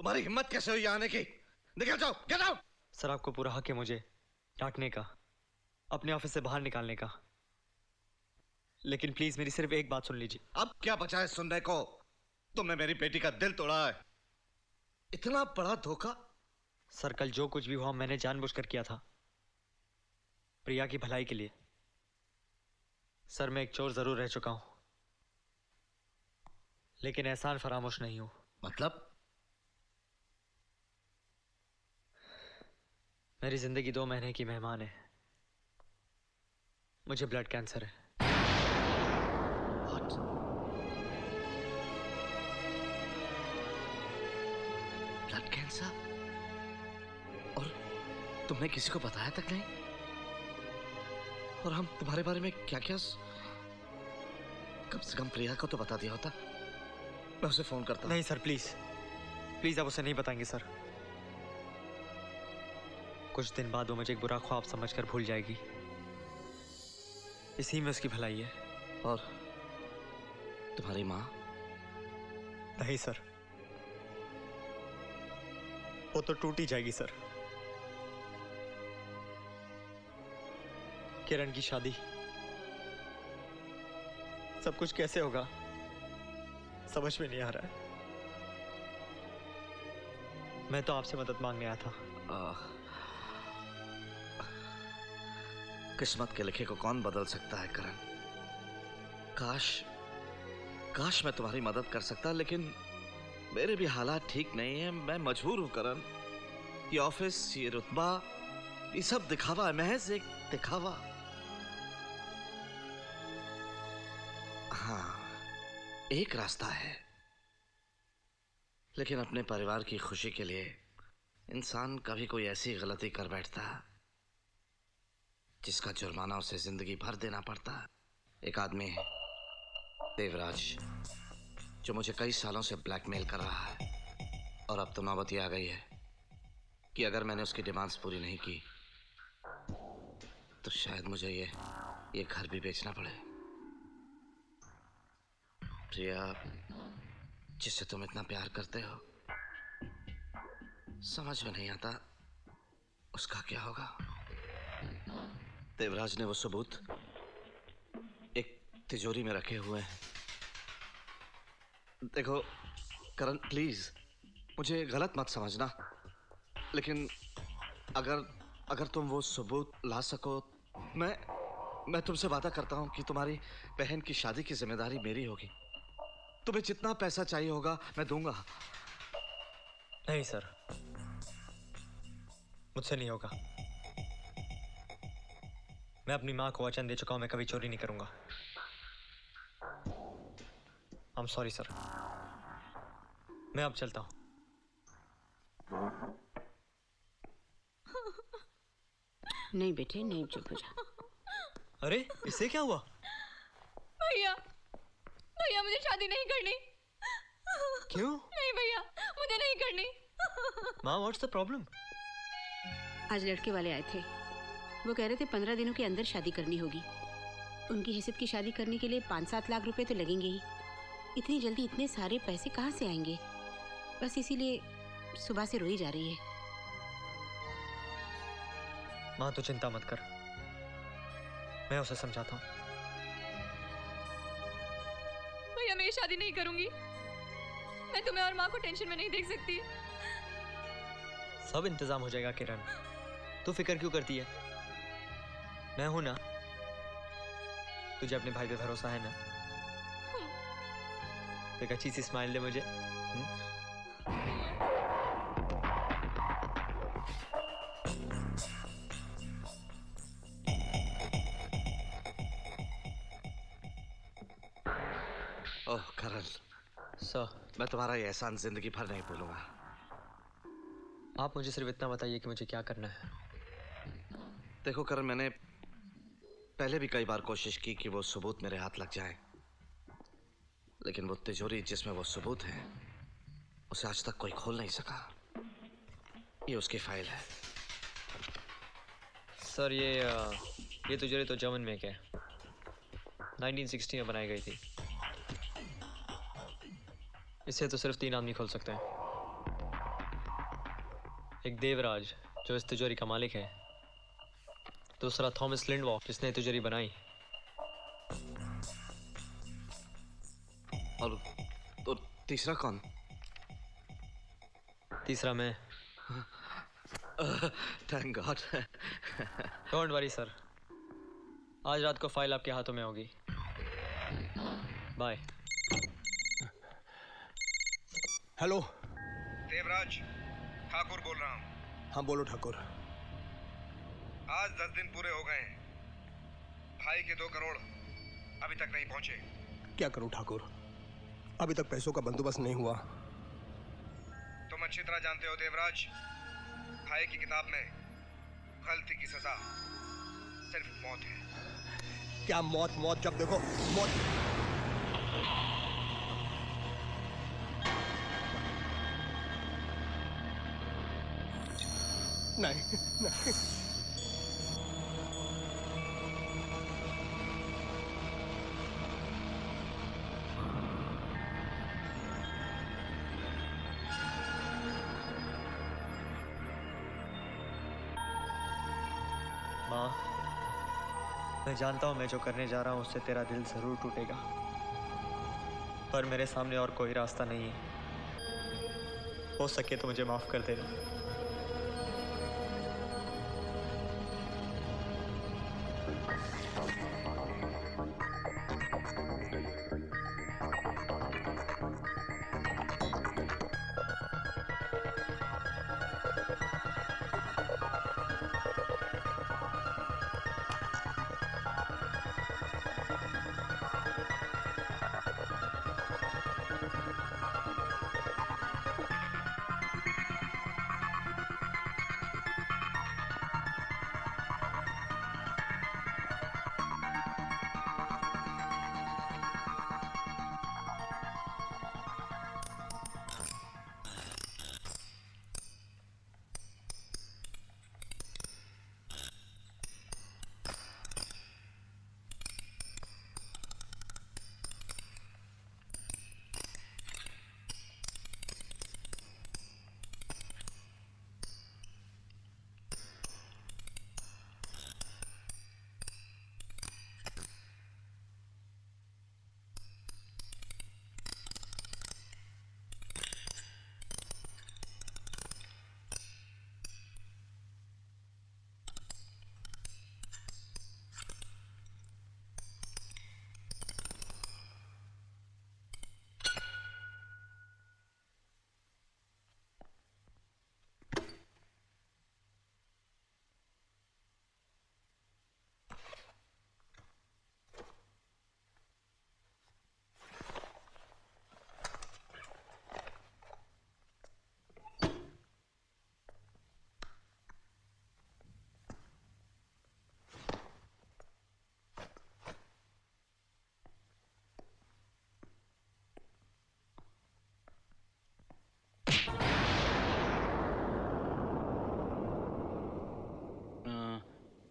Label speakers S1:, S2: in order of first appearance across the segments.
S1: तुम्हारी हिम्मत कैसे हुई आने की? निकल जाओ, गेट आउट।
S2: सर आपको पूरा हक है मुझे डांटने का, अपने ऑफिस से बाहर निकालने का, लेकिन प्लीज मेरी सिर्फ एक बात सुन लीजिए।
S1: अब क्या बचा है सुनने को? तुमने मेरी बेटी का दिल तोड़ा है। इतना बड़ा धोखा।
S2: सर कल जो कुछ भी हुआ मैंने जानबूझकर किया था, प्रिया की भलाई के लिए। सर मैं एक चोर जरूर रह चुका हूं, लेकिन एहसान फरामोश नहीं हूं।
S1: मतलब?
S2: मेरी जिंदगी 2 महीने की मेहमान है। मुझे ब्लड कैंसर है।
S1: What? Blood cancer? और तुमने किसी को बताया तक नहीं? और हम तुम्हारे बारे में क्या क्या कम से कम प्रिया को तो बता दिया होता। मैं उसे फोन करता।
S2: नहीं सर प्लीज प्लीज, आप उसे नहीं बताएंगे सर। कुछ दिन बाद वो मुझे एक बुरा ख्वाब समझकर भूल जाएगी, इसी में उसकी भलाई है।
S1: और तुम्हारी माँ?
S2: नहीं सर, वो तो टूट ही जाएगी सर। किरण की शादी, सब कुछ कैसे होगा समझ में नहीं आ रहा है। मैं तो आपसे मदद मांगने आया था।
S1: किस्मत के लिखे को कौन बदल सकता है करण? काश काश मैं तुम्हारी मदद कर सकता, लेकिन मेरे भी हालात ठीक नहीं है। मैं मजबूर हूं करण। ये ऑफिस, ये रुतबा, ये सब दिखावा है, महज एक दिखावा। हाँ, एक रास्ता है, लेकिन अपने परिवार की खुशी के लिए इंसान कभी कोई ऐसी गलती कर बैठता है जिसका जुर्माना उसे जिंदगी भर देना पड़ता है। एक आदमी है देवराज, जो मुझे कई सालों से ब्लैकमेल कर रहा है, और अब तो नौबत ये आ गई है कि अगर मैंने उसकी डिमांड्स पूरी नहीं की तो शायद मुझे ये घर भी बेचना पड़े। प्रिया, जिससे तुम इतना प्यार करते हो, समझ में नहीं आता उसका क्या होगा। देवराज ने वो सबूत एक तिजोरी में रखे हुए हैं। देखो करण, प्लीज मुझे गलत मत समझना, लेकिन अगर तुम वो सबूत ला सको, मैं तुमसे वादा करता हूं कि तुम्हारी बहन की शादी की जिम्मेदारी मेरी होगी। तुम्हें जितना पैसा चाहिए होगा मैं दूंगा।
S2: नहीं सर, मुझसे नहीं होगा। मैं अपनी माँ को वचन दे चुका हूं, मैं कभी चोरी नहीं करूंगा। आई एम सॉरी सर, मैं अब चलता हूं।
S3: नहीं बेटे नहीं, चुप हो जा।
S2: अरे इससे क्या हुआ?
S4: भैया भैया मुझे शादी नहीं करनी।
S2: क्यों?
S4: नहीं भैया, मुझे नहीं करनी।
S2: माँ व्हाट्स द प्रॉब्लम?
S3: आज लड़के वाले आए थे, वो कह रहे थे 15 दिनों के अंदर शादी करनी होगी। उनकी हैसियत की शादी करने के लिए 5-7 लाख रुपए तो लगेंगे ही। इतनी जल्दी इतने सारे पैसे कहाँ से आएंगे? बस इसीलिए सुबह से रोई जा रही है।
S2: माँ तो चिंता मत कर, मैं उसे समझाता हूँ।
S4: भैया मैं ये शादी नहीं करूंगी। मैं तुम्हें और माँ को टेंशन में नहीं देख सकती।
S2: सब इंतजाम हो जाएगा किरण, तू फिक्र क्यों करती है? मैं हूं ना, तुझे अपने भाई पे भरोसा है ना? एक अच्छी सी स्माइल दे मुझे।
S1: ओह करण
S2: सर,
S1: मैं तुम्हारा ये एहसान जिंदगी भर नहीं भूलूंगा।
S2: आप मुझे सिर्फ इतना बताइए कि मुझे क्या करना है।
S1: देखो करण, मैंने पहले भी कई बार कोशिश की कि वो सबूत मेरे हाथ लग जाए, लेकिन वो तिजोरी जिसमें वो सबूत है उसे आज तक कोई खोल नहीं सका। ये उसकी फाइल है।
S2: सर ये तिजोरी तो जर्मन में है, 1960 में बनाई गई थी। इसे तो सिर्फ 3 आदमी खोल सकते हैं। एक देवराज जो इस तिजोरी का मालिक है, दूसरा थॉमस लिंडवॉफ जिसने तिजोरी बनाई,
S1: और तो तीसरा कौन?
S2: तीसरा मैं।
S1: Thank God.
S2: Don't worry sir, आज रात को फाइल आपके हाथों में होगी। बाय।
S5: हेलो।
S6: देवराज, ठाकुर बोल रहा हूँ।
S5: हाँ बोलो ठाकुर।
S6: आज 10 दिन पूरे हो गए हैं। भाई के 2 करोड़ अभी तक नहीं पहुंचे।
S5: क्या करूं ठाकुर, अभी तक पैसों का बंदोबस्त नहीं हुआ।
S6: तुम अच्छी तरह जानते हो देवराज, भाई की किताब में गलती की सजा सिर्फ मौत है।
S5: क्या मौत? मौत जब देखो मौत। नहीं नहीं।
S2: माँ, मैं जानता हूँ मैं जो करने जा रहा हूँ उससे तेरा दिल जरूर टूटेगा, पर मेरे सामने और कोई रास्ता नहीं है। हो सके तो मुझे माफ कर देना।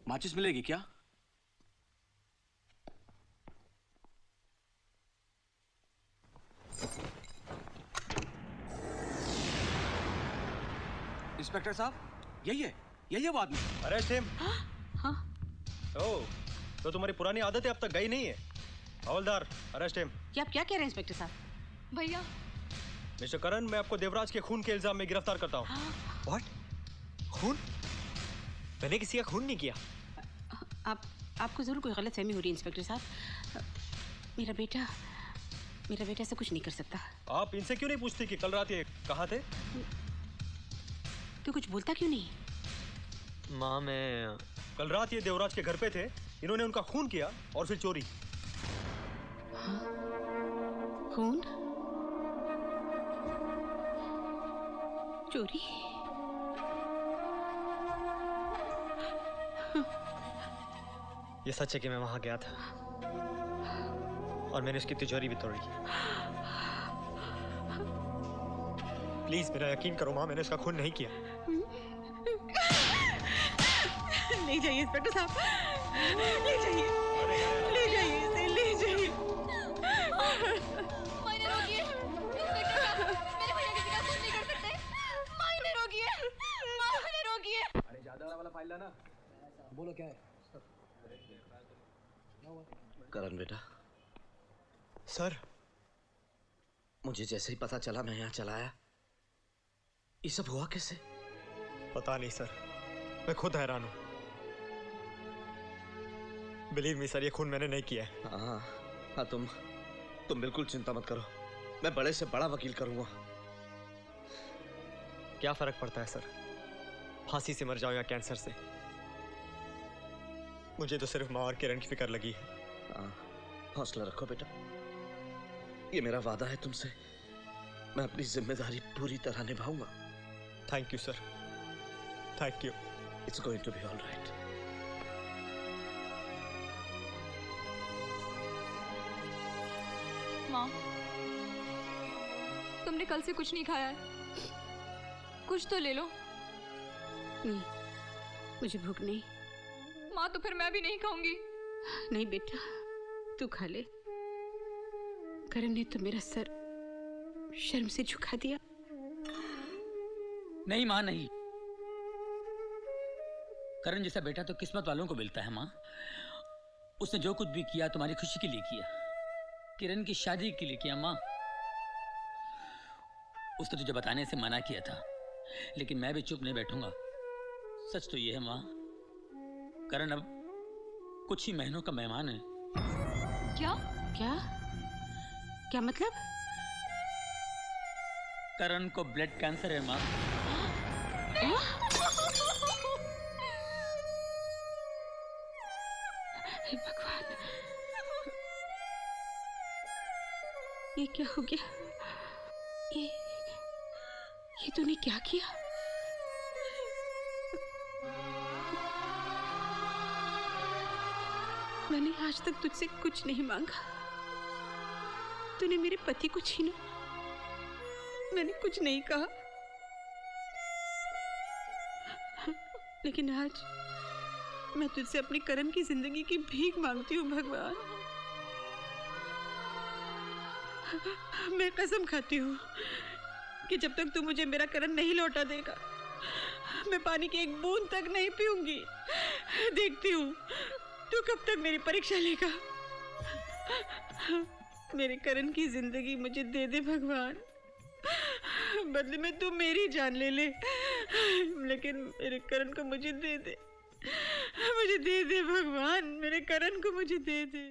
S7: माचिस मिलेगी क्या? इंस्पेक्टर साहब, यही है वो आदमी।
S8: Arrest him.
S3: हाँ?
S8: ओह, तो तुम्हारी पुरानी आदतें अब तक गई नहीं है। हवलदार, अरेस्ट हिम।
S3: ये आप क्या कह रहे हैं इंस्पेक्टर साहब?
S4: भैया,
S8: मिस्टर करण, मैं आपको देवराज के खून के इल्जाम में गिरफ्तार करता हूँ।
S2: व्हाट? खून? मैंने किसी का खून नहीं किया।
S3: आपको जरूर कोई गलतफहमी हो रही है इंस्पेक्टर साहब। मेरा बेटा ऐसा कुछ नहीं कर सकता।
S8: आप इनसे क्यों नहीं पूछती कि कल रात ये कहाँ थे?
S3: तू कुछ बोलता क्यों नहीं?
S2: माँ, मैं
S8: कल रात ये देवराज के घर पे थे, इन्होंने उनका खून किया और फिर चोरी।
S3: खून? चोरी?
S2: ये सच है कि मैं वहां गया था और मैंने उसकी तिजोरी भी तोड़ी। प्लीज मेरा यकीन करो माँ, मैंने उसका खून नहीं किया।
S3: ले जाइए इंस्पेक्टर साहब, ले जाइए इसे, ले जाइए।
S4: मायने रोकिए। इंस्पेक्टर साहब, मेरे भैया किसी का खून नहीं कर सकते। मायने रोकिए।
S5: बोलो क्या है?
S1: करण बेटा,
S2: सर
S1: मुझे जैसे ही पता चला मैं यहाँ चला आया। ये सब हुआ कैसे?
S2: पता नहीं सर, मैं खुद हैरान हूँ। बिलीव मी सर, ये खून मैंने नहीं किया है।
S1: हाँ हाँ, तुम बिल्कुल चिंता मत करो, मैं बड़े से बड़ा वकील करूंगा।
S2: क्या फर्क पड़ता है सर, फांसी से मर जाऊं या कैंसर से? मुझे तो सिर्फ माँ और किरण की फिक्र लगी है।
S1: हाँ, हौसला रखो बेटा, ये मेरा वादा है तुमसे, मैं अपनी जिम्मेदारी पूरी तरह निभाऊंगा।
S2: Thank you sir, thank you.
S1: It's going to be all right.
S4: माँ, तुमने कल से कुछ नहीं खाया है, कुछ तो ले लो।
S3: नहीं, मुझे भूख नहीं।
S4: माँ तो फिर मैं भी नहीं खाऊंगी।
S3: नहीं बेटा, तू खा ले। करण ने तो मेरा सर शर्म से झुका दिया।
S9: नहीं माँ नहीं, करण जैसा बेटा तो किस्मत वालों को मिलता है माँ। उसने जो कुछ भी किया तुम्हारी खुशी के लिए किया, किरण की शादी के लिए किया माँ। उसने तुझे बताने से मना किया था, लेकिन मैं भी चुप नहीं बैठूंगा। सच तो ये है माँ, करण अब कुछ ही महीनों का मेहमान है।
S4: क्या?
S3: क्या क्या मतलब?
S9: करण को ब्लड कैंसर है माँ।
S3: हे भगवान, ये क्या हो गया? ये तूने क्या किया? मैंने आज तक तुझसे कुछ नहीं मांगा, तूने मेरे पति को छीना, मैंने कुछ नहीं कहा, लेकिन आज मैं तुझसे अपनी करण की जिंदगी की भीख मांगती हूँ भगवान। मैं कसम खाती हूँ कि जब तक तू मुझे मेरा करण नहीं लौटा देगा, मैं पानी की एक बूंद तक नहीं पीऊंगी। देखती हूँ तू कब तक मेरी परीक्षा लेगा। मेरे करण की जिंदगी मुझे दे दे भगवान, बदले में तू मेरी जान ले ले, लेकिन मेरे करण को मुझे दे दे, मुझे दे दे भगवान, मेरे करण को मुझे दे दे।